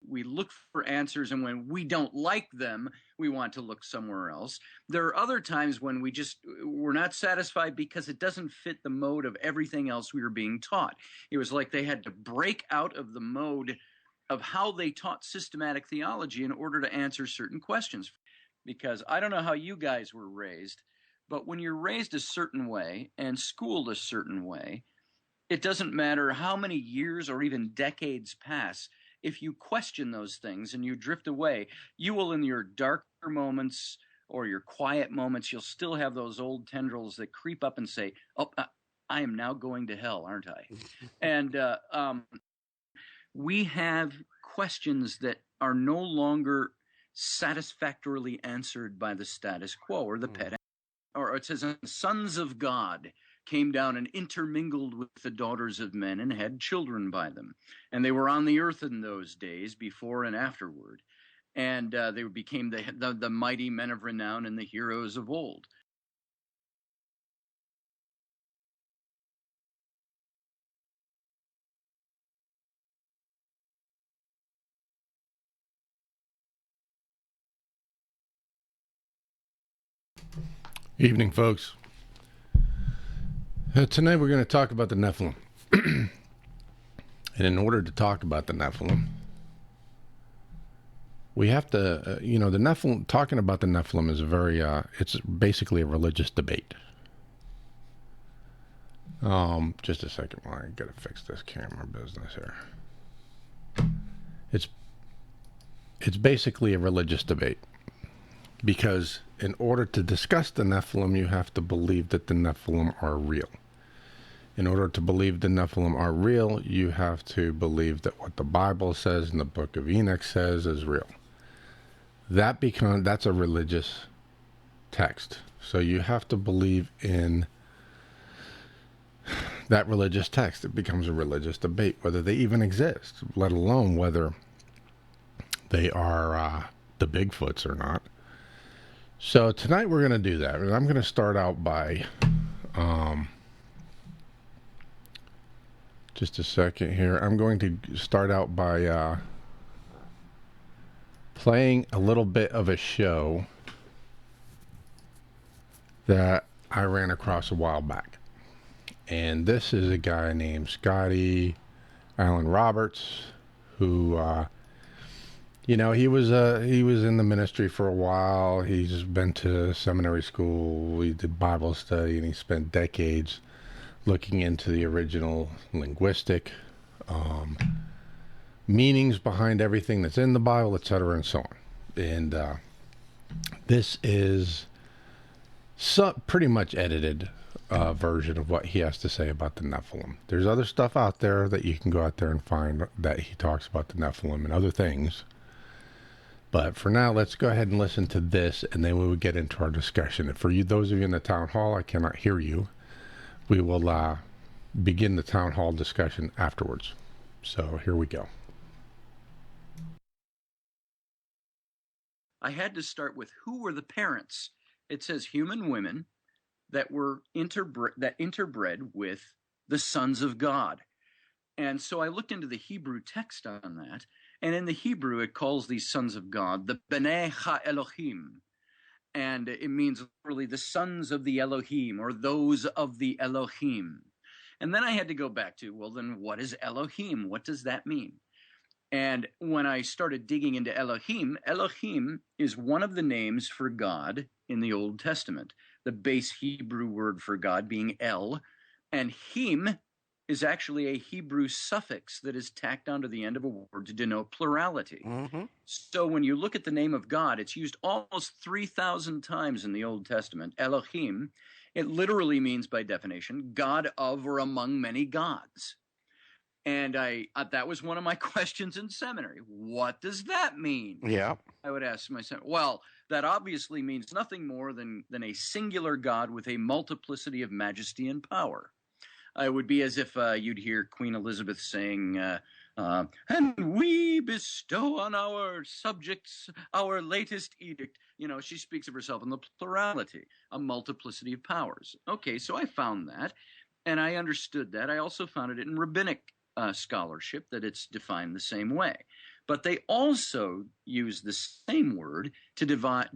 we look for answers, and when we don't like them, we want to look somewhere else. There are other times when we're not satisfied because it doesn't fit the mode of everything else we were being taught. It was like they had to break out of the mode of how they taught systematic theology in order to answer certain questions. Because I don't know how you guys were raised, but when you're raised a certain way and schooled a certain way, it doesn't matter how many years or even decades pass. If you question those things and you drift away, you will, in your darker moments or your quiet moments, you'll still have those old tendrils that creep up and say, oh, I am now going to hell, aren't I? And we have questions that are no longer satisfactorily answered by the status quo or the pet. Or it says, sons of God came down and intermingled with the daughters of men and had children by them. And they were on the earth in those days, before and afterward. And they became the mighty men of renown and the heroes of old. Evening, folks. Tonight we're going to talk about the Nephilim. And in order to talk about the Nephilim, we have to, the Nephilim, talking about the Nephilim is it's basically a religious debate. Just a second while I got to fix this camera business here. It's basically a religious debate. Because in order to discuss the Nephilim, you have to believe that the Nephilim are real. In order to believe the Nephilim are real, you have to believe that what the Bible says and the book of Enoch says is real. That's a religious text. So you have to believe in that religious text. It becomes a religious debate, whether they even exist, let alone whether they are the Bigfoots or not. So tonight we're going to do that. And I'm going to start out by, just a second here. I'm going to start out by playing a little bit of a show that I ran across a while back. And this is a guy named Scotty Allen Roberts, who, he was in the ministry for a while. He's been to seminary school. He did Bible study, and he spent decades looking into the original linguistic meanings behind everything that's in the Bible, etc., and so on. And this is pretty much edited version of what he has to say about the Nephilim. There's other stuff out there that you can go out there and find that he talks about the Nephilim and other things. But for now, let's go ahead and listen to this, and then we will get into our discussion. And for you, those of you in the town hall, I cannot hear you. We will begin the town hall discussion afterwards. So here we go. I had to start with who were the parents. It says human women that were interbred with the sons of God. And so I looked into the Hebrew text on that. And in the Hebrew, it calls these sons of God the B'nai Ha-Elohim. And it means literally the sons of the Elohim, or those of the Elohim. And then I had to go back to, well, then what is Elohim? What does that mean? And when I started digging into Elohim, Elohim is one of the names for God in the Old Testament. The base Hebrew word for God being El, and Him is actually a Hebrew suffix that is tacked onto the end of a word to denote plurality. Mm-hmm. So when you look at the name of God, it's used almost 3,000 times in the Old Testament, Elohim. It literally means, by definition, God of or among many gods. And that was one of my questions in seminary. What does that mean? Yeah. I would ask myself, well, that obviously means nothing more than a singular God with a multiplicity of majesty and power. It would be as if you'd hear Queen Elizabeth saying, and we bestow on our subjects our latest edict. She speaks of herself in the plurality, a multiplicity of powers. Okay, so I found that, and I understood that. I also found it in rabbinic scholarship that it's defined the same way. But they also use the same word to define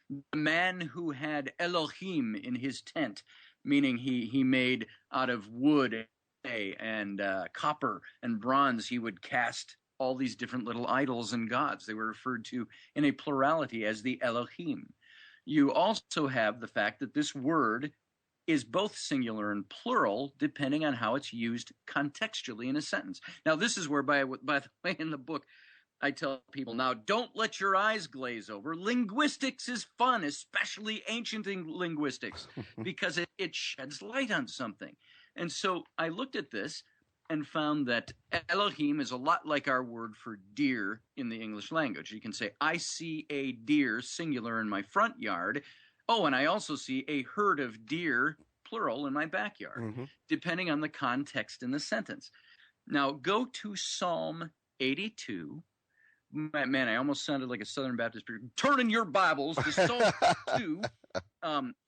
the man who had Elohim in his tent, meaning he made out of wood and copper and bronze. He would cast all these different little idols and gods. They were referred to in a plurality as the Elohim. You also have the fact that this word is both singular and plural, depending on how it's used contextually in a sentence. Now, this is where, by the way, in the book, I tell people, now, don't let your eyes glaze over. Linguistics is fun, especially ancient linguistics, because it sheds light on something. And so I looked at this and found that Elohim is a lot like our word for deer in the English language. You can say, I see a deer, singular, in my front yard. Oh, and I also see a herd of deer, plural, in my backyard, depending on the context in the sentence. Now, go to Psalm 82. Man, I almost sounded like a Southern Baptist preacher. Turn in your Bibles to Psalm 82.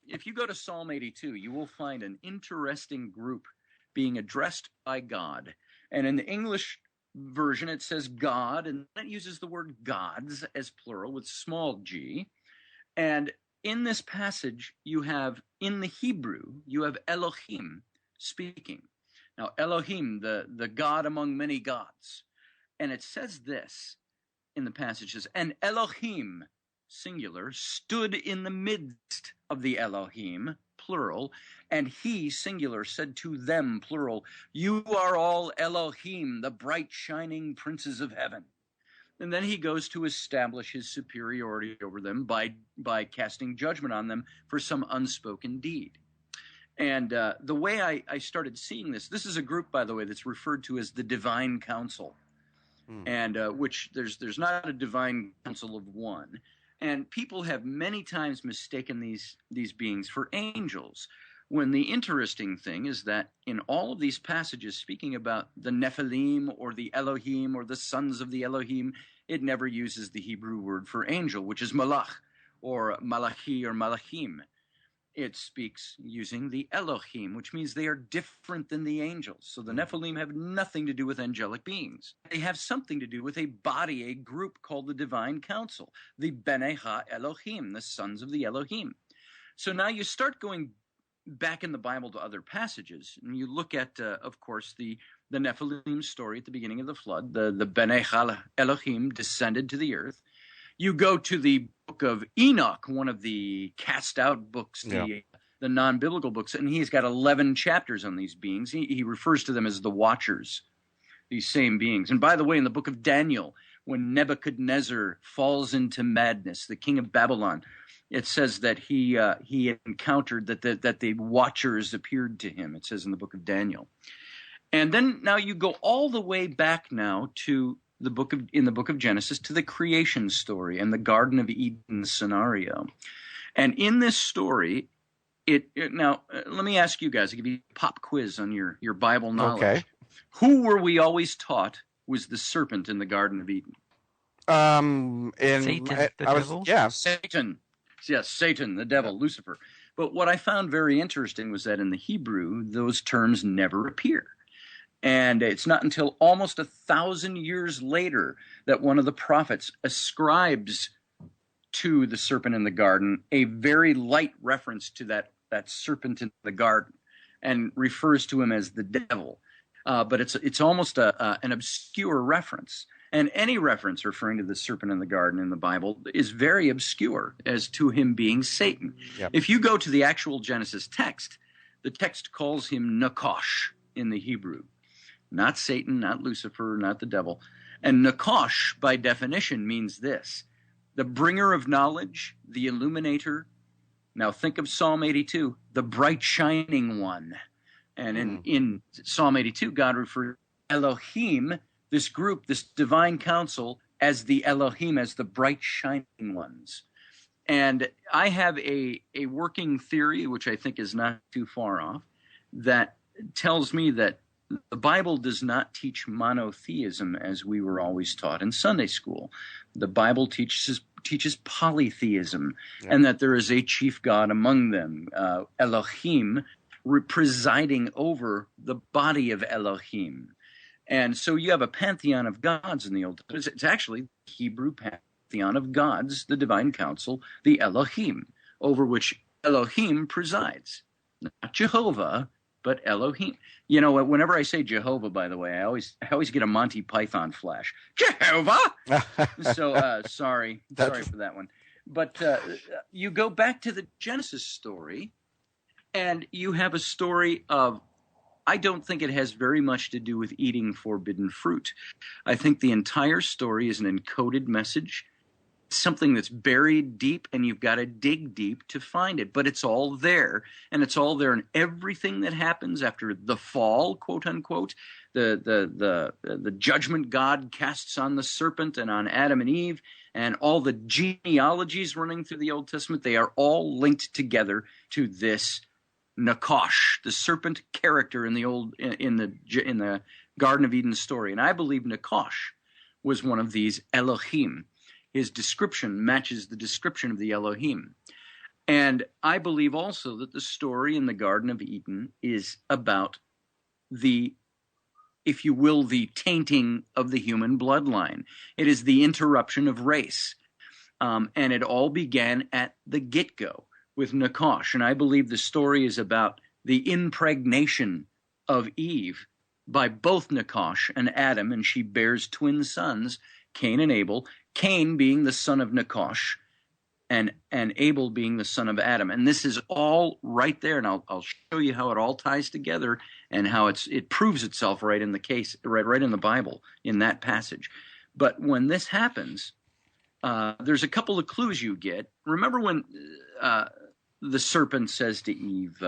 If you go to Psalm 82, you will find an interesting group being addressed by God. And in the English version, it says God, and it uses the word gods as plural with small g. And in this passage, you have, in the Hebrew, you have Elohim speaking. Now, Elohim, the God among many gods. And it says this in the passages, and Elohim, singular, stood in the midst of the Elohim, plural, and he, singular, said to them, plural, you are all Elohim, the bright shining princes of heaven. And then he goes to establish his superiority over them by casting judgment on them for some unspoken deed. And the way I started seeing this is a group, by the way, that's referred to as the Divine Council, and which there's not a divine council of one. And people have many times mistaken these beings for angels, when the interesting thing is that in all of these passages speaking about the Nephilim or the Elohim or the sons of the Elohim, it never uses the Hebrew word for angel, which is malach or malachi or malachim. It speaks using the Elohim, which means they are different than the angels. So the Nephilim have nothing to do with angelic beings. They have something to do with a body, a group called the Divine Council, the Bnei Ha-Elohim, the sons of the Elohim. So now you start going back in the Bible to other passages, and you look at, of course, the Nephilim story at the beginning of the flood. The Bnei Ha-Elohim descended to the earth. You go to the book of Enoch, one of the cast-out books, the non-biblical books, and he's got 11 chapters on these beings. He refers to them as the Watchers, these same beings. And by the way, in the book of Daniel, when Nebuchadnezzar falls into madness, the king of Babylon, it says that he encountered that the Watchers appeared to him. It says in the book of Daniel. And then now you go all the way back now to in the book of Genesis, to the creation story and the Garden of Eden scenario. And in this story, now let me ask you guys, I'll give you a pop quiz on your Bible knowledge. Okay. Who were we always taught was the serpent in the Garden of Eden? Satan, the devil? Yeah. Satan. Yes, Satan, the devil, Lucifer. But what I found very interesting was that in the Hebrew, those terms never appear. And it's not until almost 1,000 years later that one of the prophets ascribes to the serpent in the garden a very light reference to that serpent in the garden and refers to him as the devil. But it's almost an obscure reference. And any reference referring to the serpent in the garden in the Bible is very obscure as to him being Satan. Yep. If you go to the actual Genesis text, the text calls him Nakosh in the Hebrew. Not Satan, not Lucifer, not the devil. And Nakosh, by definition, means this: the bringer of knowledge, the illuminator. Now think of Psalm 82, the bright shining one. And in Psalm 82, God referred to Elohim, this group, this divine council, as the Elohim, as the bright shining ones. And I have a working theory, which I think is not too far off, that tells me that the Bible does not teach monotheism as we were always taught in Sunday school. The Bible teaches polytheism, and that there is a chief God among them, Elohim, presiding over the body of Elohim. And so you have a pantheon of gods in the Old Testament. It's actually the Hebrew pantheon of gods, the divine council, the Elohim, over which Elohim presides. Not Jehovah, but Elohim. You know, whenever I say Jehovah, by the way, I always get a Monty Python flash. Jehovah! So sorry for that one. But you go back to the Genesis story, and you have a story of, I don't think it has very much to do with eating forbidden fruit. I think the entire story is an encoded message, something that's buried deep, and you've got to dig deep to find it. But it's all there, and it's all there in everything that happens after the fall, quote unquote. The judgment God casts on the serpent and on Adam and Eve, and all the genealogies running through the Old Testament, they are all linked together to this Nakash, the serpent character in the Garden of Eden story. And I believe Nakash was one of these Elohim. His description matches the description of the Elohim. And I believe also that the story in the Garden of Eden is about the, if you will, the tainting of the human bloodline. It is the interruption of race. And it all began at the get-go with Nakash. And I believe the story is about the impregnation of Eve by both Nakash and Adam, and she bears twin sons, Cain and Abel, Cain being the son of Nakash, and Abel being the son of Adam. And this is all right there, and I'll show you how it all ties together and how it proves itself right in the case, right in the Bible, in that passage. But when this happens, there's a couple of clues you get. Remember when the serpent says to Eve,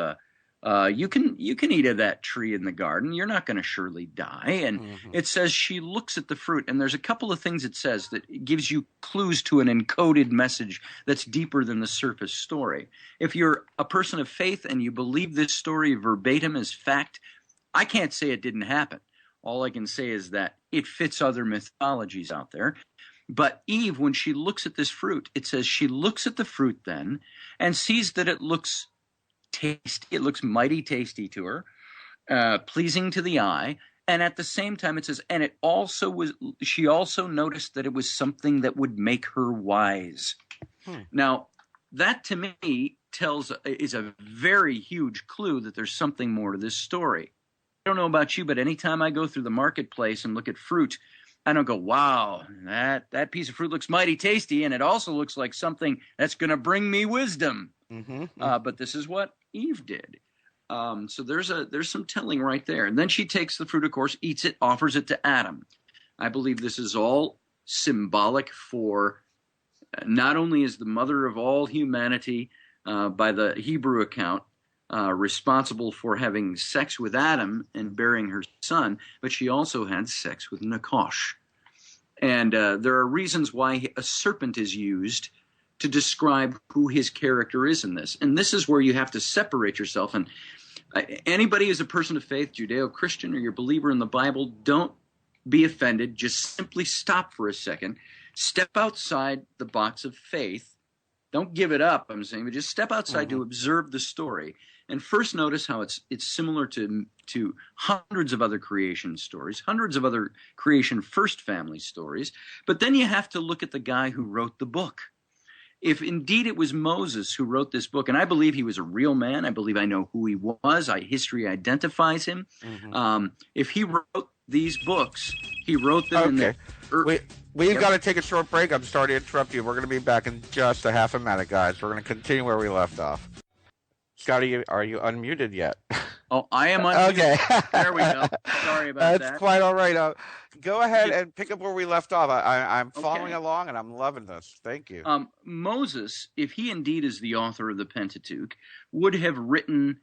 you can eat of that tree in the garden. You're not going to surely die. And it says she looks at the fruit. And there's a couple of things it says that gives you clues to an encoded message that's deeper than the surface story. If you're a person of faith and you believe this story verbatim as fact, I can't say it didn't happen. All I can say is that it fits other mythologies out there. But Eve, when she looks at this fruit, it says she looks at the fruit then and sees that it looks tasty. It looks mighty tasty to her, pleasing to the eye. And at the same time, it says, and it also was, she also noticed that it was something that would make her wise. Now, that to me is a very huge clue that there's something more to this story. I don't know about you, but anytime I go through the marketplace and look at fruit, I don't go, wow, that piece of fruit looks mighty tasty, and it also looks like something that's going to bring me wisdom. But this is what Eve did. So there's some telling right there. And then she takes the fruit, of course, eats it, offers it to Adam. I believe this is all symbolic for not only is the mother of all humanity, by the Hebrew account, responsible for having sex with Adam and bearing her son, but she also had sex with Nakash. And there are reasons why a serpent is used to describe who his character is in this. And this is where you have to separate yourself. And anybody who's a person of faith, Judeo-Christian, or you're a believer in the Bible, don't be offended. Just simply stop for a second. Step outside the box of faith. Don't give it up, I'm saying, but just step outside to observe the story. And first notice how it's similar to hundreds of other creation stories, hundreds of other creation first family stories. But then you have to look at the guy who wrote the book. If indeed it was Moses who wrote this book, and I believe he was a real man, I believe I know who he was, history identifies him. If he wrote these books, he wrote them in the... We've got to take a short break. I'm sorry to interrupt you. We're going to be back in just a half a minute, guys. We're going to continue where we left off. Scotty, are you unmuted yet? Oh, I am unmuted. Okay. There we go. Sorry about that. That's quite all right. Go ahead and pick up where we left off. I'm following along, and I'm loving this. Thank you. Moses, if he indeed is the author of the Pentateuch, would have written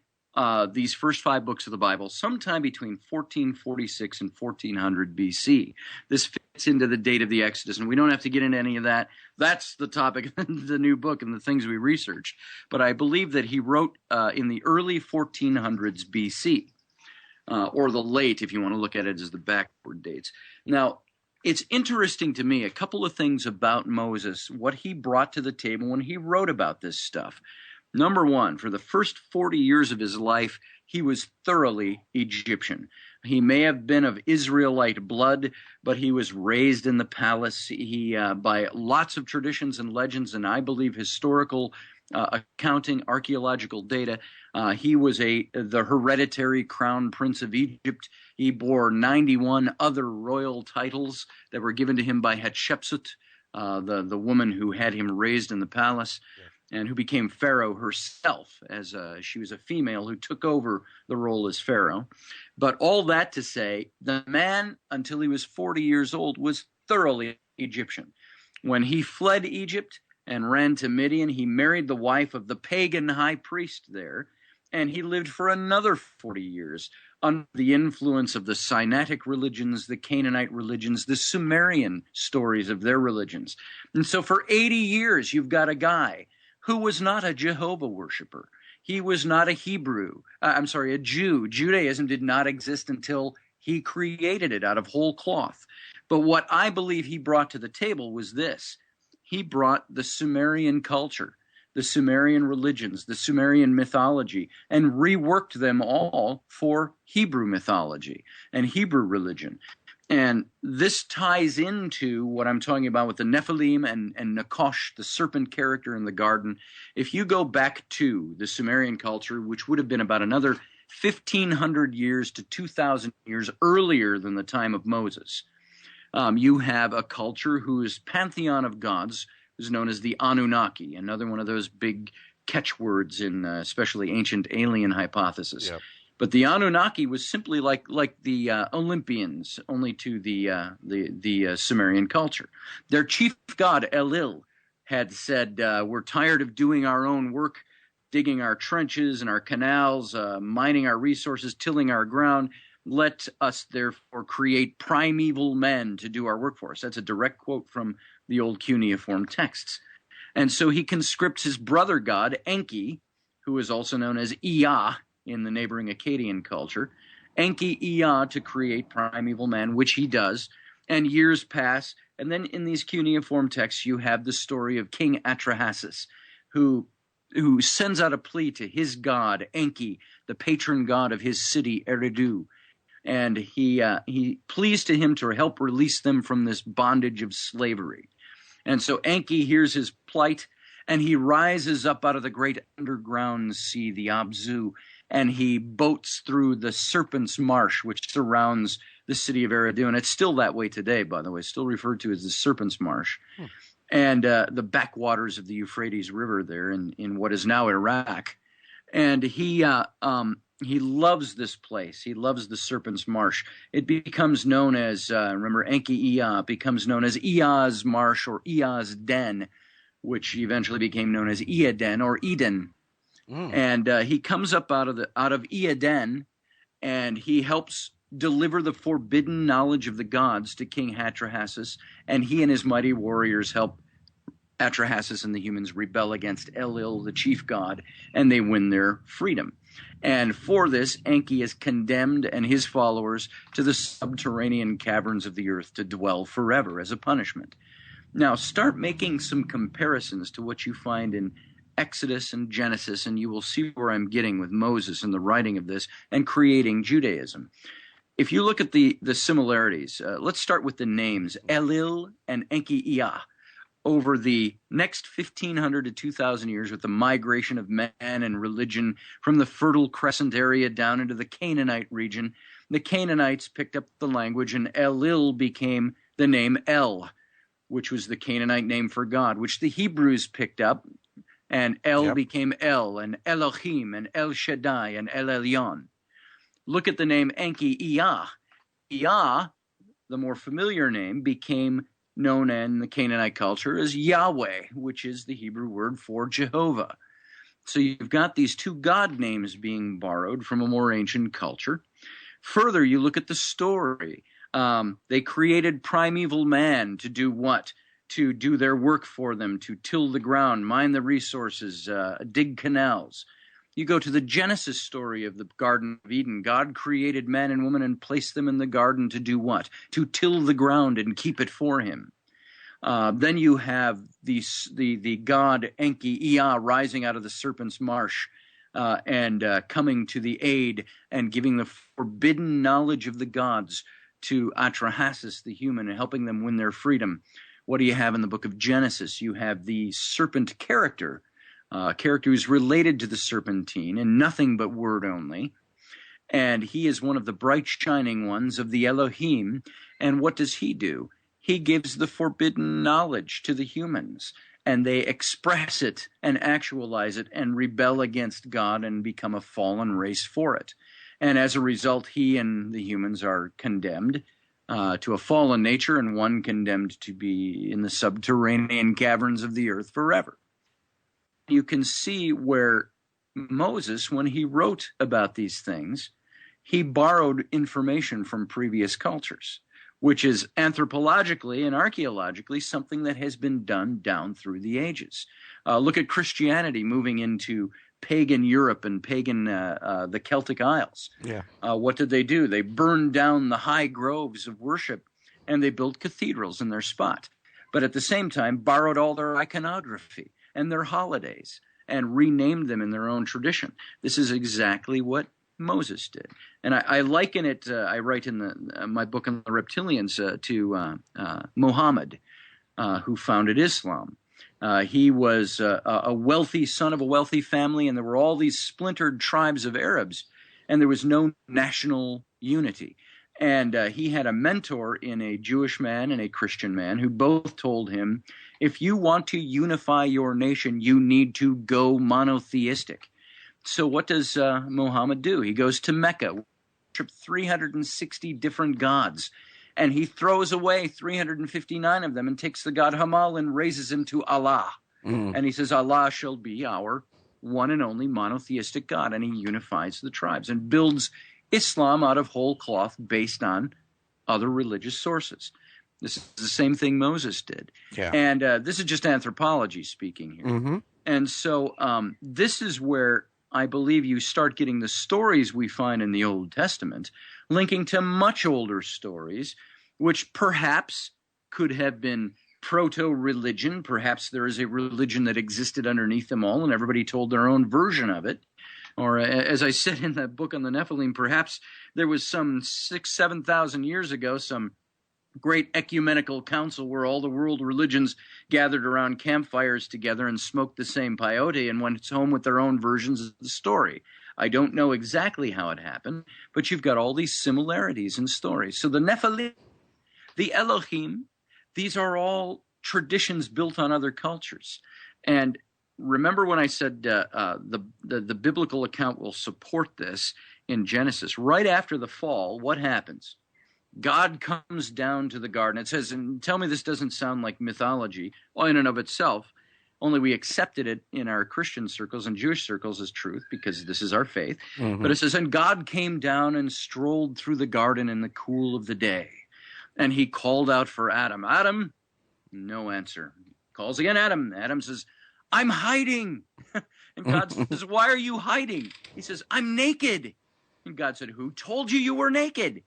these first 5 books of the Bible sometime between 1446 and 1400 BC. This fits into the date of the Exodus, and we don't have to get into any of that. That's the topic of the new book and the things we researched. But I believe that he wrote in the early 1400s BC, or the late, if you want to look at it as the backward dates. Now, it's interesting to me, a couple of things about Moses, what he brought to the table when he wrote about this stuff. Number one, for the first 40 years of his life, he was thoroughly Egyptian. He may have been of Israelite blood, but he was raised in the palace. He, by lots of traditions and legends, and I believe historical accounting, archaeological data, he was the hereditary crown prince of Egypt. He bore 91 other royal titles that were given to him by Hatshepsut, the woman who had him raised in the palace. Yeah. And who became Pharaoh herself, as she was a female who took over the role as Pharaoh. But all that to say, the man, until he was 40 years old, was thoroughly Egyptian. When he fled Egypt and ran to Midian, he married the wife of the pagan high priest there, and he lived for another 40 years under the influence of the Sinaitic religions, the Canaanite religions, the Sumerian stories of their religions. And so for 80 years, you've got a guy who was not a Jehovah worshiper. He was not a Jew. Judaism did not exist until he created it out of whole cloth. But what I believe he brought to the table was this. He brought the Sumerian culture, the Sumerian religions, the Sumerian mythology, and reworked them all for Hebrew mythology and Hebrew religion. And this ties into what I'm talking about with the Nephilim and Nakosh, the serpent character in the garden. If you go back to the Sumerian culture, which would have been about another 1,500 years to 2,000 years earlier than the time of Moses, you have a culture whose pantheon of gods is known as the Anunnaki, another one of those big catchwords in especially ancient alien hypothesis. Yep. But the Anunnaki was simply like the Olympians, only to the Sumerian culture. Their chief god, Elil, had said, we're tired of doing our own work, digging our trenches and our canals, mining our resources, tilling our ground. Let us, therefore, create primeval men to do our work for us. That's a direct quote from the old cuneiform texts. And so he conscripts his brother god, Enki, who is also known as Ea, in the neighboring Akkadian culture, Enki-Ea to create primeval man, which he does, and years pass, and then in these cuneiform texts you have the story of King Atrahasis, who sends out a plea to his god, Enki, the patron god of his city, Eridu, and he pleads to him to help release them from this bondage of slavery. And so Enki hears his plight, and he rises up out of the great underground sea, the Abzu, and he boats through the Serpent's Marsh, which surrounds the city of Eridu. And it's still that way today, by the way, still referred to as the Serpent's Marsh. And the backwaters of the Euphrates River there in what is now Iraq. And he loves this place. He loves the Serpent's Marsh. It becomes known as, remember, Enki-Ea becomes known as Ea's Marsh or Ea's Den, which eventually became known as Eden or Eden. And he comes up out of Eden, and he helps deliver the forbidden knowledge of the gods to King Atrahasis, and he and his mighty warriors help Atrahasis and the humans rebel against Elil, the chief god, and they win their freedom. And for this, Enki is condemned and his followers to the subterranean caverns of the earth to dwell forever as a punishment. Now, start making some comparisons to what you find in Exodus and Genesis, and you will see where I'm getting with Moses and the writing of this and creating Judaism. If you look at the similarities, let's start with the names, Elil and Enki-Ea. Over the next 1,500 to 2,000 years, with the migration of man and religion from the Fertile Crescent area down into the Canaanite region, the Canaanites picked up the language, and Elil became the name El, which was the Canaanite name for God, which the Hebrews picked up, and El became El, and Elohim, and El Shaddai, and El Elyon. Look at the name Enki-Ea. Ea, the more familiar name, became known in the Canaanite culture as Yahweh, which is the Hebrew word for Jehovah. So you've got these two God names being borrowed from a more ancient culture. Further, you look at the story. They created primeval man to do what? To do their work for them, to till the ground, mine the resources, dig canals. You go to the Genesis story of the Garden of Eden. God created man and woman and placed them in the garden to do what? To till the ground and keep it for him. Then you have the god Enki-Ea rising out of the serpent's marsh and coming to the aid and giving the forbidden knowledge of the gods to Atrahasis, the human, and helping them win their freedom. What do you have in the book of Genesis? You have the serpent character, a character who's related to the serpentine and nothing but word only. And he is one of the bright shining ones of the Elohim. And what does he do? He gives the forbidden knowledge to the humans, and they express it and actualize it and rebel against God and become a fallen race for it. And as a result, he and the humans are condemned to a fallen nature, and one condemned to be in the subterranean caverns of the earth forever. You can see where Moses, when he wrote about these things, he borrowed information from previous cultures, which is anthropologically and archaeologically something that has been done down through the ages. Look at Christianity moving into pagan Europe and pagan the Celtic Isles. Yeah. What did they do? They burned down the high groves of worship, and they built cathedrals in their spot. But at the same time, borrowed all their iconography and their holidays and renamed them in their own tradition. This is exactly what Moses did. And I liken it, I write in my book on the reptilians, to Muhammad, who founded Islam. He was a wealthy son of a wealthy family, and there were all these splintered tribes of Arabs, and there was no national unity. And he had a mentor in a Jewish man and a Christian man who both told him, if you want to unify your nation, you need to go monotheistic. So what does Muhammad do? He goes to Mecca, worship 360 different gods, and he throws away 359 of them and takes the god Hamal and raises him to Allah. And he says, Allah shall be our one and only monotheistic God. And he unifies the tribes and builds Islam out of whole cloth based on other religious sources. This is the same thing Moses did. Yeah. And this is just anthropology speaking here. And so this is where I believe you start getting the stories we find in the Old Testament linking to much older stories, which perhaps could have been proto-religion. Perhaps there is a religion that existed underneath them all, and everybody told their own version of it. Or as I said in the book on the Nephilim, perhaps there was some 6,000 to 7,000 years ago, some great ecumenical council where all the world religions gathered around campfires together and smoked the same peyote and went home with their own versions of the story. I don't know exactly how it happened, but you've got all these similarities in stories. So the Nephilim, the Elohim, these are all traditions built on other cultures. And remember when I said the biblical account will support this in Genesis. Right after the fall, what happens? God comes down to the garden. It says, and tell me this doesn't sound like mythology in and of itself, only we accepted it in our Christian circles and Jewish circles as truth because this is our faith. But it says, and God came down and strolled through the garden in the cool of the day. And he called out for Adam. Adam, no answer. Calls again Adam. Adam says, I'm hiding. And God says, why are you hiding? He says, I'm naked. And God said, who told you you were naked?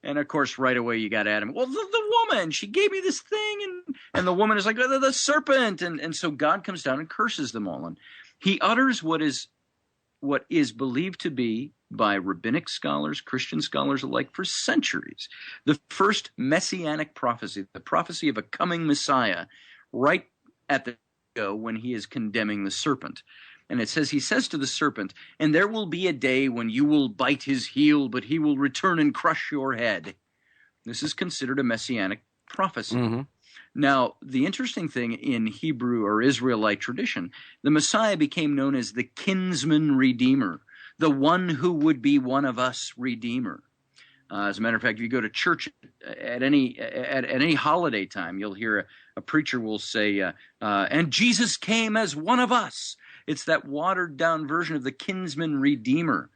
And, of course, right away you got Adam. Well, the woman, she gave me this thing. And the woman is like, the serpent. And so God comes down and curses them all. And he utters what is believed to be by rabbinic scholars, Christian scholars alike, for centuries. The first messianic prophecy, the prophecy of a coming Messiah, right at the go when he is condemning the serpent. And it says, he says to the serpent, and there will be a day when you will bite his heel, but he will return and crush your head. This is considered a messianic prophecy. Now, the interesting thing in Hebrew or Israelite tradition, the Messiah became known as the kinsman redeemer, the one who would be one of us redeemer. As a matter of fact, if you go to church at any holiday time, you'll hear a preacher will say, and Jesus came as one of us. It's that watered-down version of the kinsman redeemer.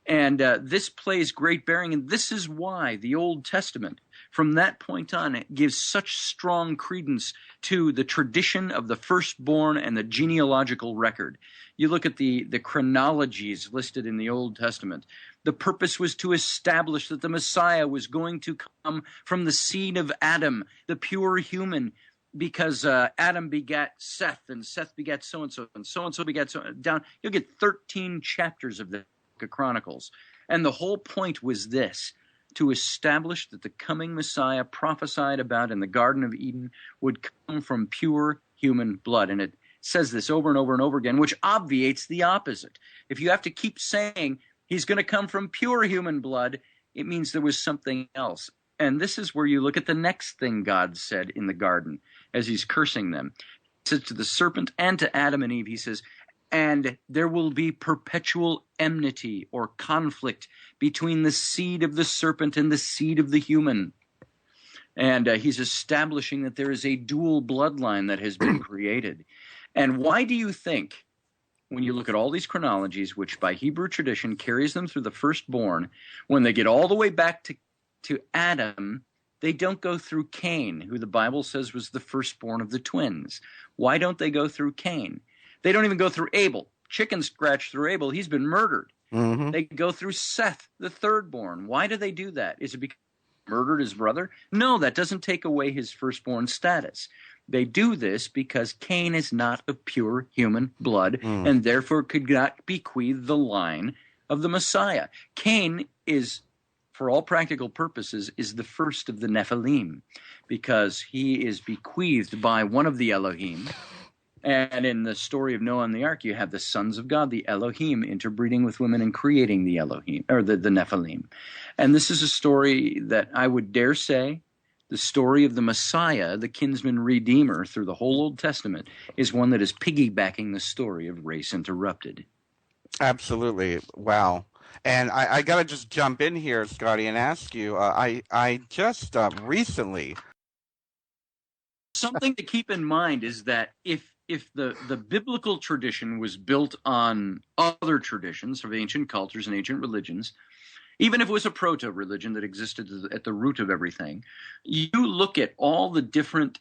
And this plays great bearing, and this is why the Old Testament, from that point on, it gives such strong credence to the tradition of the firstborn and the genealogical record. You look at the chronologies listed in the Old Testament. The purpose was to establish that the Messiah was going to come from the seed of Adam, the pure human, because Adam begat Seth, and Seth begat so-and-so, and so-and-so begat so down. You'll get 13 chapters of the Book of Chronicles. And the whole point was this, to establish that the coming Messiah prophesied about in the Garden of Eden would come from pure human blood. And it says this over and over and over again, which obviates the opposite. If you have to keep saying he's going to come from pure human blood, it means there was something else. And this is where you look at the next thing God said in the garden as he's cursing them. He says to the serpent and to Adam and Eve, he says, and there will be perpetual enmity or conflict between the seed of the serpent and the seed of the human. And he's establishing that there is a dual bloodline that has been created. And why do you think, when you look at all these chronologies, which by Hebrew tradition carries them through the firstborn, when they get all the way back to Adam, they don't go through Cain, who the Bible says was the firstborn of the twins. Why don't they go through Cain? They don't even go through Abel. Chicken scratch through Abel. He's been murdered. Mm-hmm. They go through Seth, the thirdborn. Why do they do that? Is it because he murdered his brother? No, that doesn't take away his firstborn status. They do this because Cain is not of pure human blood and therefore could not bequeath the line of the Messiah. Cain is, for all practical purposes, is the first of the Nephilim because he is bequeathed by one of the Elohim. And in the story of Noah and the ark, you have the sons of God, the Elohim, interbreeding with women and creating the Elohim, or the Nephilim. And this is a story that I would dare say, the story of the Messiah, the kinsman redeemer through the whole Old Testament, is one that is piggybacking the story of Race Interrupted. Absolutely. Wow. And I got to just jump in here, Scotty, and ask you, I just recently... Something to keep in mind is that if the biblical tradition was built on other traditions of ancient cultures and ancient religions, even if it was a proto-religion that existed at the root of everything, you look at all the different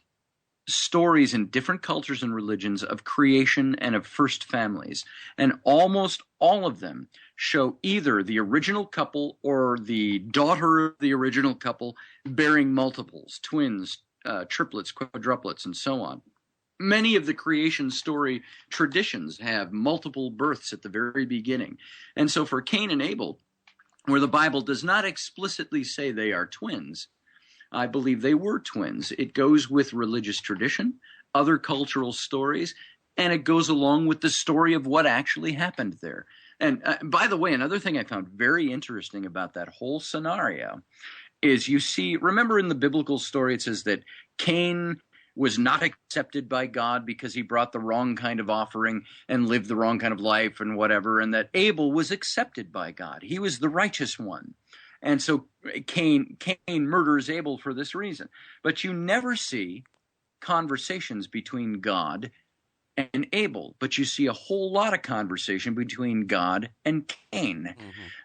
stories in different cultures and religions of creation and of first families, and almost all of them show either the original couple or the daughter of the original couple bearing multiples, twins, triplets, quadruplets, and so on. Many of the creation story traditions have multiple births at the very beginning. And so for Cain and Abel, where the Bible does not explicitly say they are twins, I believe they were twins. It goes with religious tradition, other cultural stories, and it goes along with the story of what actually happened there. And by the way, another thing I found very interesting about that whole scenario is you see, remember in the biblical story, it says that Cain was not accepted by God because he brought the wrong kind of offering and lived the wrong kind of life and whatever, and that Abel was accepted by God. He was the righteous one. And so Cain murders Abel for this reason. But you never see conversations between God and Abel, but you see a whole lot of conversation between God and Cain.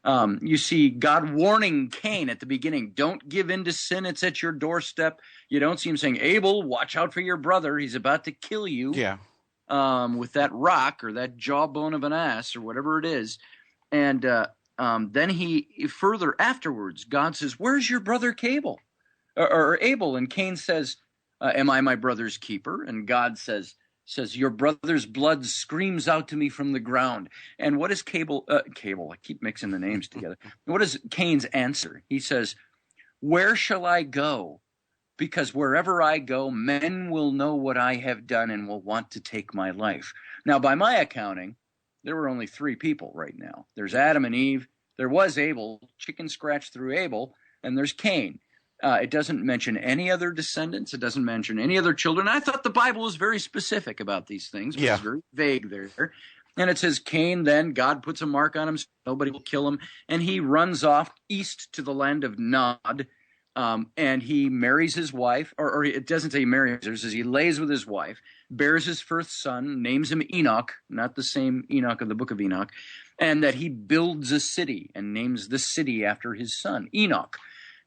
You see God warning Cain at the beginning, don't give in to sin, it's at your doorstep. You don't see him saying, Abel, watch out for your brother, he's about to kill you with that rock or that jawbone of an ass or whatever it is. And then he further afterwards, God says, where's your brother Abel? Or Abel? And Cain says, am I my brother's keeper? And God says, your brother's blood screams out to me from the ground. And what is Cable, I keep mixing the names together. What is Cain's answer? He says, where shall I go? Because wherever I go, men will know what I have done and will want to take my life. Now, by my accounting, there were only 3 people right now. There's Adam and Eve. There was Abel, chicken scratch through Abel, and there's Cain. It doesn't mention any other descendants. It doesn't mention any other children. I thought the Bible was very specific about these things. It was very vague there. And it says Cain, then God puts a mark on him so nobody will kill him. And he runs off east to the land of Nod. And he marries his wife, or it doesn't say he marries her. It says he lays with his wife, bears his first son, names him Enoch, not the same Enoch of the book of Enoch, and that he builds a city and names the city after his son, Enoch.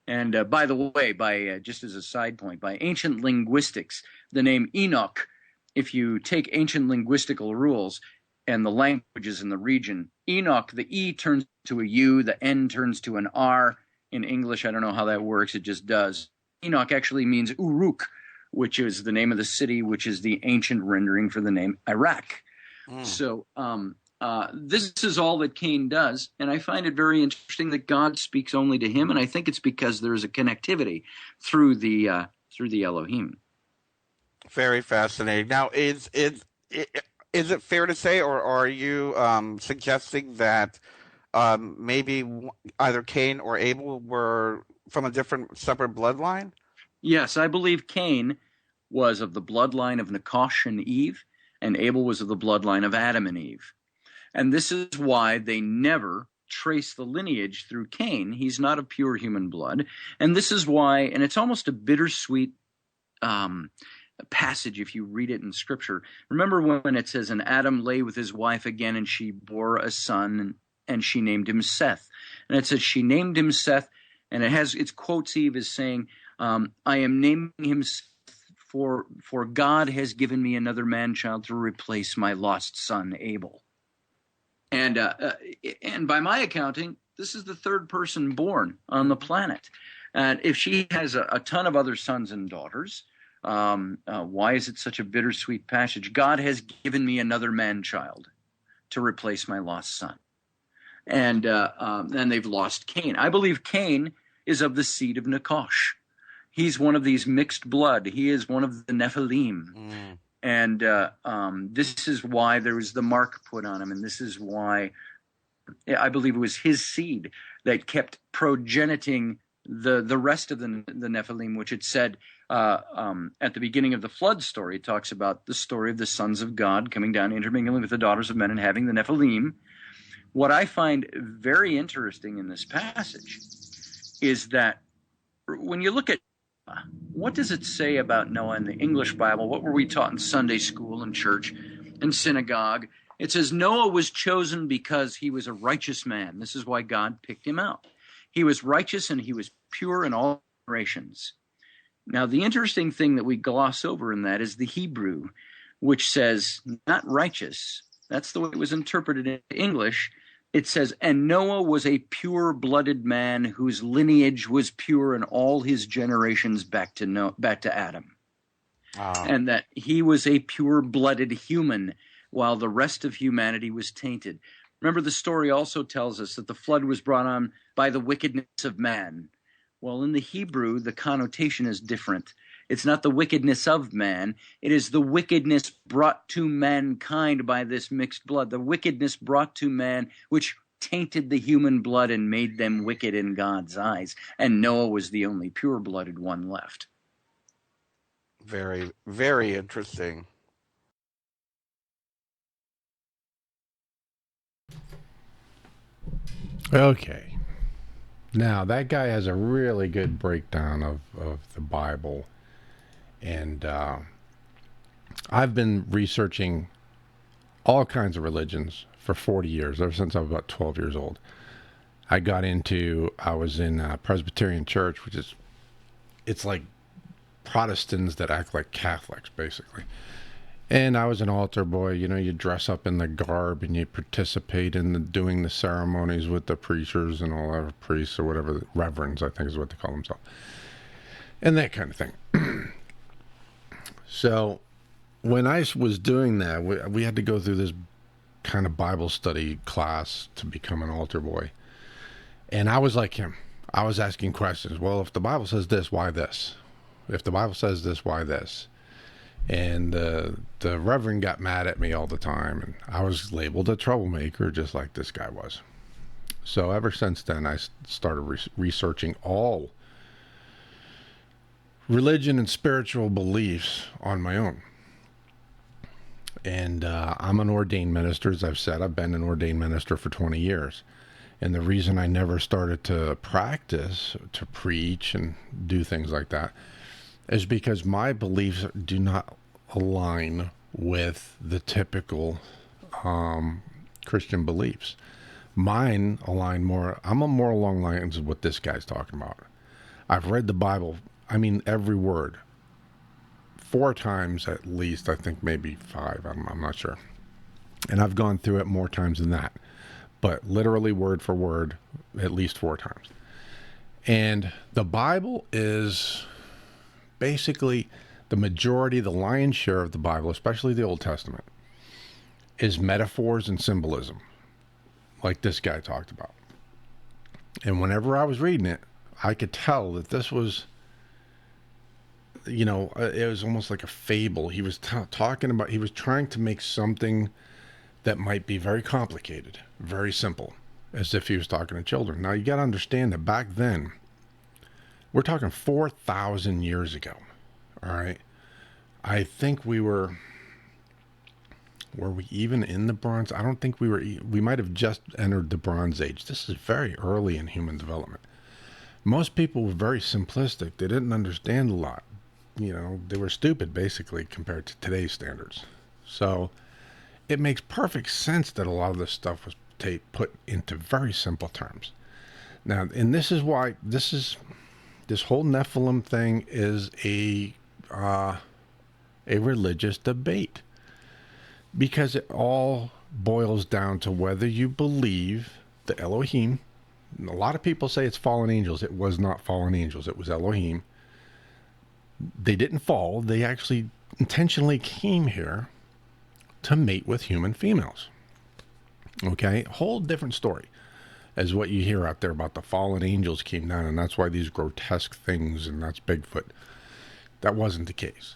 And by the way, just as a side point, by ancient linguistics, the name Enoch, if you take ancient linguistical rules and the languages in the region, Enoch, the E turns to a U, the N turns to an R. In English, I don't know how that works, it just does. Enoch actually means Uruk, which is the name of the city, which is the ancient rendering for the name Iraq. So this is all that Cain does, and I find it very interesting that God speaks only to him, and I think it's because there is a connectivity through the Elohim. Very fascinating. Now, is it fair to say, or are you suggesting that maybe either Cain or Abel were from a separate bloodline? Yes, I believe Cain was of the bloodline of Nakash and Eve, and Abel was of the bloodline of Adam and Eve. And this is why they never trace the lineage through Cain. He's not of pure human blood. And this is why, and it's almost a bittersweet passage if you read it in Scripture. Remember when it says, and Adam lay with his wife again, and she bore a son, and she named him Seth. And it says she named him Seth, and it quotes Eve as saying, I am naming him Seth, for God has given me another man-child to replace my lost son Abel. And by my accounting, this is the third person born on the planet. And if she has a ton of other sons and daughters, why is it such a bittersweet passage? God has given me another man-child to replace my lost son. And they've lost Cain. I believe Cain is of the seed of Nakash. He's one of these mixed blood. He is one of the Nephilim. And this is why there was the mark put on him. And this is why I believe it was his seed that kept progeniting the rest of the Nephilim, which it said at the beginning of the flood story. It talks about the story of the sons of God coming down, intermingling with the daughters of men, and having the Nephilim. What I find very interesting in this passage is that when you look at what does it say about Noah in the English Bible? What were we taught in Sunday school and church and synagogue? It says Noah was chosen because he was a righteous man. This is why God picked him out. He was righteous and he was pure in all generations. Now, the interesting thing that we gloss over in that is the Hebrew, which says not righteous. That's the way it was interpreted in English. It says, and Noah was a pure-blooded man whose lineage was pure in all his generations back to Adam. And that he was a pure-blooded human while the rest of humanity was tainted. Remember, the story also tells us that the flood was brought on by the wickedness of man. Well, in the Hebrew, the connotation is different. It's not the wickedness of man. It is the wickedness brought to mankind by this mixed blood. The wickedness brought to man, which tainted the human blood and made them wicked in God's eyes. And Noah was the only pure-blooded one left. Very, very interesting. Okay. Now, that guy has a really good breakdown of the Bible. And I've been researching all kinds of religions for 40 years, ever since I was about 12 years old. I was in a Presbyterian church, it's like Protestants that act like Catholics, basically. And I was an altar boy. You dress up in the garb and you participate in doing the ceremonies with the preachers and all that, priests or whatever, reverends, I think is what they call themselves. And that kind of thing. So when I was doing that, we had to go through this kind of Bible study class to become an altar boy. And I was like him. I was asking questions. Well, if the Bible says this, why this? If the Bible says this, why this? And the reverend got mad at me all the time, and I was labeled a troublemaker just like this guy was. So ever since then, I started researching all religion and spiritual beliefs on my own. And I'm an ordained minister, as I've said. I've been an ordained minister for 20 years. And the reason I never started to practice, to preach and do things like that, is because my beliefs do not align with the typical Christian beliefs. Mine align more, I'm more along the lines of what this guy's talking about. I've read the Bible, every word, 4 times at least, I think maybe 5, I'm not sure. And I've gone through it more times than that. But literally word for word, at least 4 times. And the Bible is basically the majority, the lion's share of the Bible, especially the Old Testament, is metaphors and symbolism, like this guy talked about. And whenever I was reading it, I could tell that this was, it was almost like a fable. He was talking about, he was trying to make something that might be very complicated, very simple, as if he was talking to children. Now, you got to understand that back then, we're talking 4,000 years ago, all right? I think were we even in the Bronze? I don't think we were. We might have just entered the Bronze Age. This is very early in human development. Most people were very simplistic. They didn't understand a lot. They were stupid, basically, compared to today's standards. So it makes perfect sense that a lot of this stuff was put into very simple terms. Now, and this is why this whole Nephilim thing is a religious debate, because it all boils down to whether you believe the Elohim. A lot of people say it's fallen angels. It was not fallen angels. It was Elohim. They didn't fall. They actually intentionally came here to mate with human females. Okay? Whole different story as what you hear out there about the fallen angels came down, and that's why these grotesque things, and that's Bigfoot. That wasn't the case.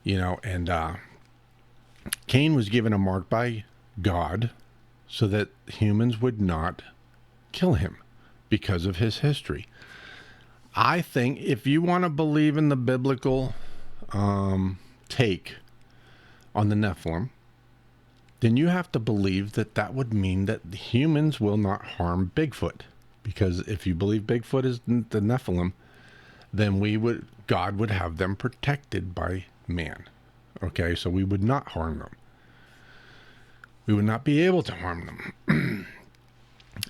And Cain was given a mark by God so that humans would not kill him because of his history. I think if you want to believe in the biblical take on the Nephilim, then you have to believe that would mean that humans will not harm Bigfoot. Because if you believe Bigfoot is the Nephilim, then God would have them protected by man. Okay, so we would not harm them. We would not be able to harm them.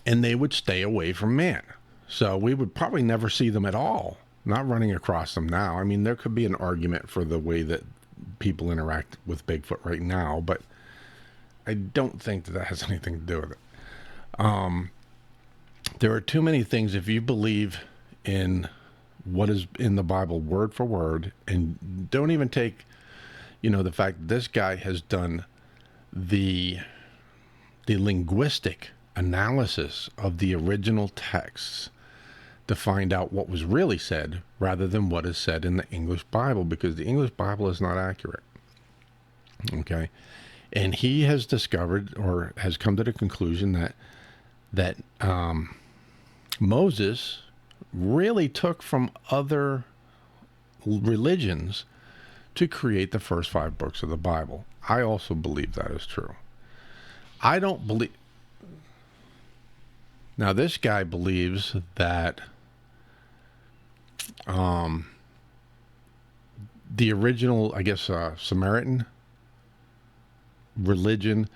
And they would stay away from man. So we would probably never see them at all. Not running across them now. I mean, there could be an argument for the way that people interact with Bigfoot right now, but I don't think that has anything to do with it. There are too many things. If you believe in what is in the Bible word for word, and don't even take, the fact that this guy has done the linguistic analysis of the original texts to find out what was really said rather than what is said in the English Bible, because the English Bible is not accurate. Okay? And he has discovered, or has come to the conclusion, that Moses really took from other religions to create the first 5 books of the Bible. I also believe that is true. I don't believe... Now, this guy believes that the original, I guess, Sumerian religion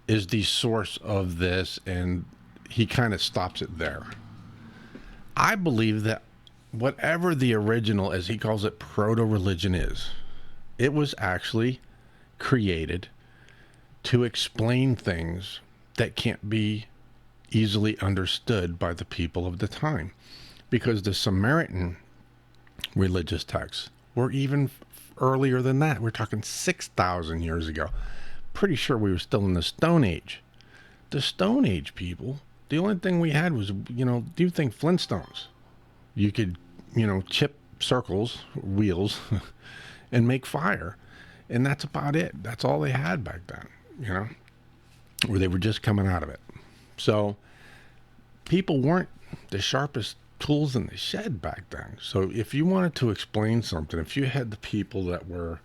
is the source of this, and he kind of stops it there. I believe that whatever the original, as he calls it, proto-religion is, it was actually created to explain things that can't be easily understood by the people of the time. Because the Sumerian religious texts were even earlier than that. We're talking 6,000 years ago. Pretty sure we were still in the Stone Age. The Stone Age people, the only thing we had was, do you think Flintstones? You could, chip circles, wheels, and make fire. And that's about it. That's all they had back then, or they were just coming out of it. So people weren't the sharpest tools in the shed back then. So if you wanted to explain something, if you had the people that were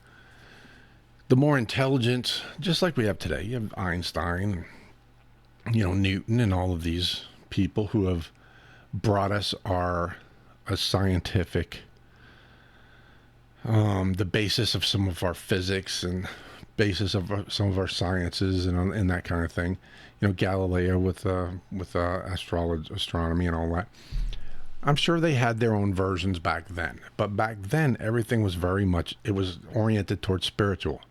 the more intelligent, just like we have today, you have Einstein, Newton, and all of these people who have brought us a scientific, the basis of some of our physics and basis of some of our sciences and that kind of thing. Galileo with astronomy and all that. I'm sure they had their own versions back then, but back then everything was it was oriented towards spiritual.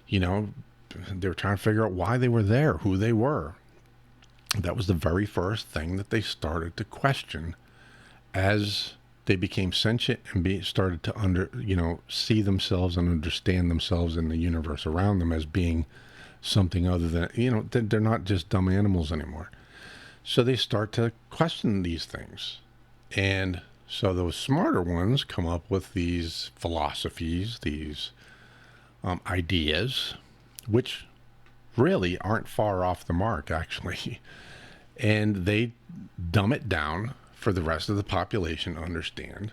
They were trying to figure out why they were there, who they were. That was the very first thing that they started to question as they became sentient and started to see themselves and understand themselves in the universe around them as being something other than, they're not just dumb animals anymore. So they start to question these things. And so those smarter ones come up with these philosophies, these ideas, which really aren't far off the mark, actually. And they dumb it down for the rest of the population to understand.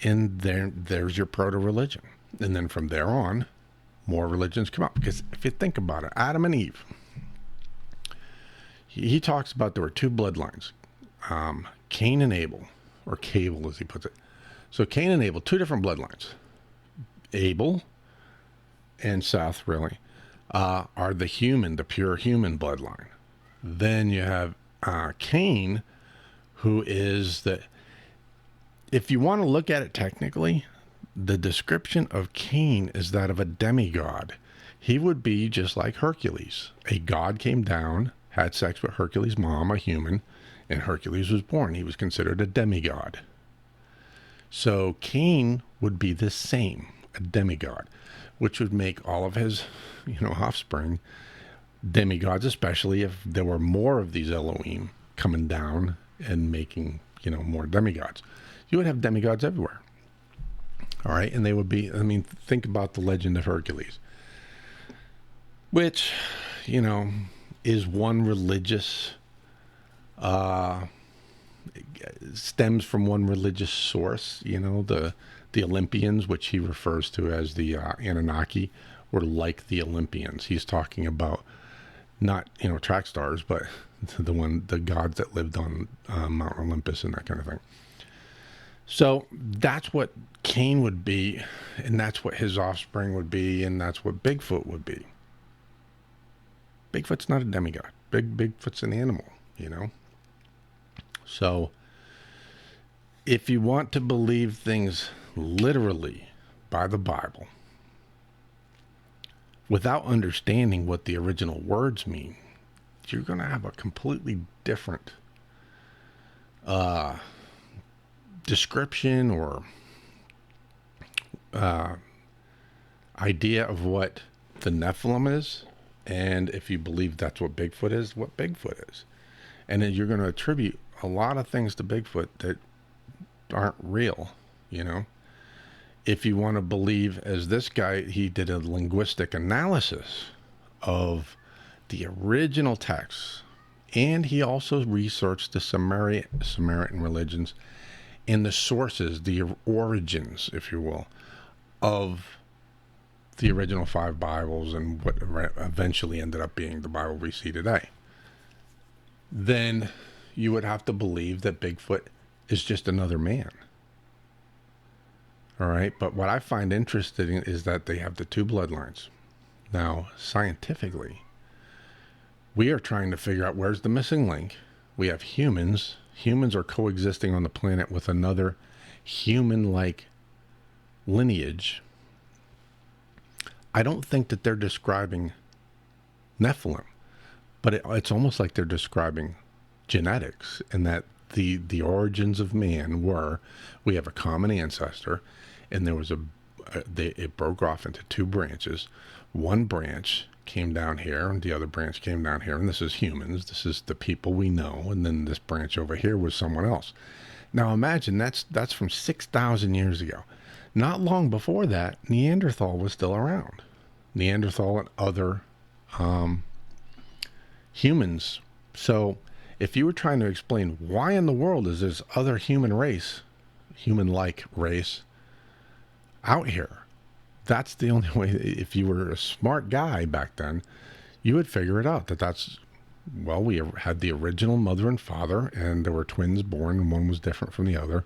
And there's your proto-religion. And then from there on, more religions come up. Because if you think about it, Adam and Eve, he talks about there were two bloodlines, Cain and Abel, or Cable as he puts it. So Cain and Abel, two different bloodlines. Abel and Seth, really, are the pure human bloodline. Then you have Cain, who is if you want to look at it technically, the description of Cain is that of a demigod. He would be just like Hercules. A god came down, had sex with Hercules' mom, a human, and Hercules was born. He was considered a demigod. So Cain would be the same, a demigod, which would make all of his, offspring demigods, especially if there were more of these Elohim coming down and making, more demigods. You would have demigods everywhere. All right. And they would be, think about the legend of Hercules, which, is one religious, stems from one religious source. The Olympians, which he refers to as the Anunnaki, were like the Olympians. He's talking about not, track stars, but the gods that lived on Mount Olympus and that kind of thing. So that's what Cain would be, and that's what his offspring would be, and that's what Bigfoot would be. Bigfoot's not a demigod. Bigfoot's an animal, So if you want to believe things literally by the Bible, without understanding what the original words mean, you're going to have a completely different description or idea of what the Nephilim is. And if you believe that's what Bigfoot is, what Bigfoot is. And then you're going to attribute a lot of things to Bigfoot that aren't real, If you want to believe, as this guy, he did a linguistic analysis of the original texts, and he also researched the Sumerian religions and the sources, the origins, if you will, of the original 5 Bibles and what eventually ended up being the Bible we see today. Then you would have to believe that Bigfoot is just another man. All right, but what I find interesting is that they have the two bloodlines. Now, scientifically, we are trying to figure out where's the missing link. We have humans. Humans are coexisting on the planet with another human-like lineage. I don't think that they're describing Nephilim, but it's almost like they're describing genetics, and that the origins of man we have a common ancestor, and there was it broke off into 2 branches. One branch came down here, and the other branch came down here, and this is humans. This is the people we know, and then this branch over here was someone else. Now imagine that's from 6,000 years ago. Not long before that, Neanderthal was still around. Neanderthal and other humans. So if you were trying to explain why in the world is this other human-like race out here, that's the only way. If you were a smart guy back then, you would figure it out, we had the original mother and father, and there were twins born, and one was different from the other,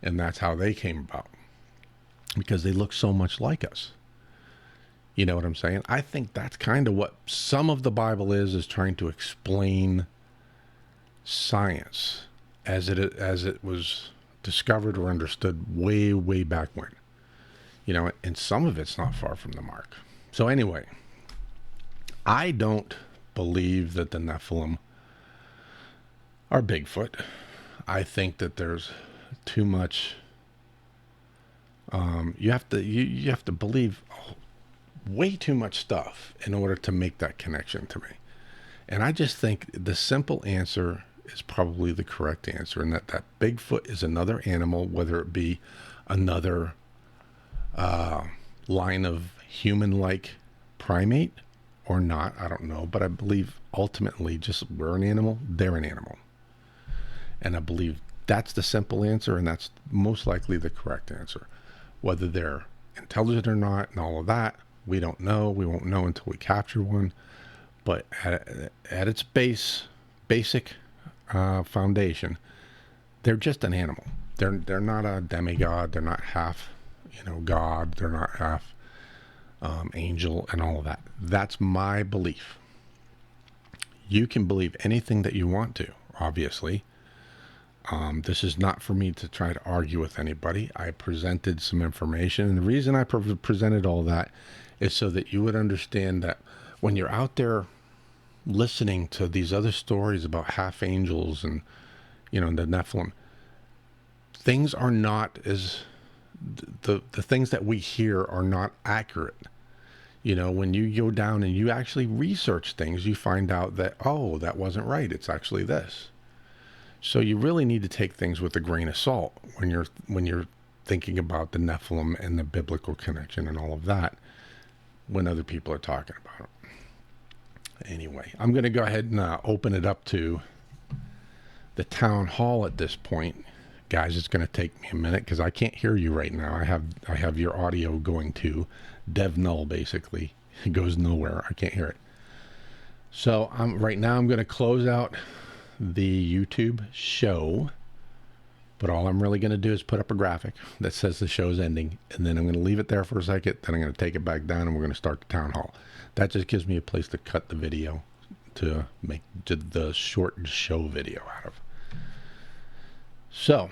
and that's how they came about, because they look so much like us. You know what I'm saying? I think that's kind of what some of the Bible is trying to explain science as it was discovered or understood way, way back when. And some of it's not far from the mark. So anyway, I don't believe that the Nephilim are Bigfoot. I think that there's too much. You have to believe way too much stuff in order to make that connection to me. And I just think the simple answer is probably the correct answer, and that Bigfoot is another animal, whether it be another line of human-like primate or not, I don't know. But I believe ultimately just we're an animal, they're an animal. And I believe that's the simple answer, and that's most likely the correct answer. Whether they're intelligent or not and all of that, we don't know. We won't know until we capture one. But at its basic foundation, they're just an animal. They're not a demigod. They're not half, God. They're not half angel and all of that. That's my belief. You can believe anything that you want to, obviously. This is not for me to try to argue with anybody. I presented some information, and the reason I presented all that is so that you would understand that when you're out there listening to these other stories about half angels and, the Nephilim, things are not as, the things that we hear are not accurate. When you go down and you actually research things, you find out that, oh, that wasn't right. It's actually this. So you really need to take things with a grain of salt when you're thinking about the Nephilim and the biblical connection and all of that when other people are talking about it. Anyway, I'm going to go ahead and open it up to the town hall at this point. Guys, it's going to take me a minute because I can't hear you right now. I have your audio going to dev null, basically. It goes nowhere. I can't hear it. So right now I'm going to close out the YouTube show, but all I'm really going to do is put up a graphic that says the show's ending, and then I'm going to leave it there for a second, then I'm going to take it back down, and we're going to start the town hall. That just gives me a place to cut the video to make the short show video out of. So